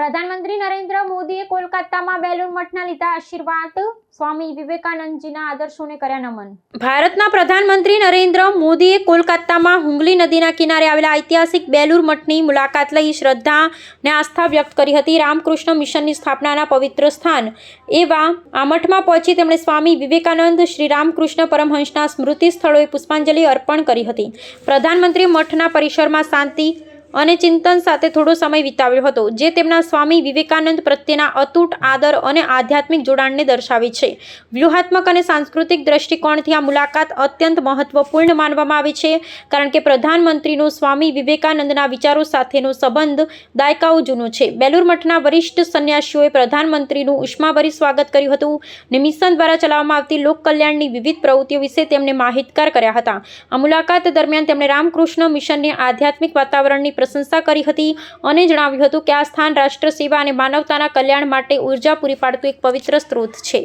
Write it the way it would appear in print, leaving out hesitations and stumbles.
પ્રધાનમંત્રી નરેન્દ્ર મોદીએ કોલકાતામાં બેલુર મઠના લીધા આશીર્વાદ, સ્વામી વિવેકાનંદજીના આદર્શોને કર્યા નમન। ભારતના પ્રધાનમંત્રી નરેન્દ્ર મોદીએ કોલકાતામાં હુંગલી નદીના કિનારે આવેલા ઐતિહાસિક બેલુર મઠની મુલાકાત લઈ શ્રદ્ધા અને આસ્થા વ્યક્ત કરી હતી। રામકૃષ્ણ મિશનની સ્થાપનાના પવિત્ર સ્થાન એવા આ મઠમાં પહોંચી તેમણે સ્વામી વિવેકાનંદ, શ્રી રામકૃષ્ણ પરમહંસના સ્મૃતિ સ્થળોએ પુષ્પાંજલિ અર્પણ કરી હતી। પ્રધાનમંત્રીએ મઠના પરિસરમાં શાંતિ અને ચિંતન સાથે થોડો સમય વિતાવ્યો હતો, જે તેમના સ્વામી વિવેકાનંદ પ્રત્યેના અતૂટ આદર અને આધ્યાત્મિક જોડાણને દર્શાવે છે। વ્યૂહાત્મક અને સાંસ્કૃતિક દ્રષ્ટિકોણથી આ મુલાકાત અત્યંત મહત્વપૂર્ણ માનવામાં આવે છે, કારણ કે પ્રધાનમંત્રીનો સ્વામી વિવેકાનંદના વિચારો સાથેનો સંબંધ દાયકાઓ જૂનો છે। બેલુર મઠના વરિષ્ઠ સંન્યાસીઓએ પ્રધાનમંત્રીનું ઉષ્માભરી સ્વાગત કર્યું હતું અને મિશન દ્વારા ચલાવવામાં આવતી લોક કલ્યાણની વિવિધ પ્રવૃત્તિઓ વિશે તેમને માહિતગાર કર્યા હતા। આ મુલાકાત દરમિયાન તેમણે રામકૃષ્ણ મિશનની આધ્યાત્મિક વાતાવરણની પ્રશંસા કરી હતી અને જણાવ્યું હતું કે આ સ્થાન રાષ્ટ્ર સેવા અને માનવતાના કલ્યાણ માટે ઉર્જા પૂરી પાડતું એક પવિત્ર સ્ત્રોત છે।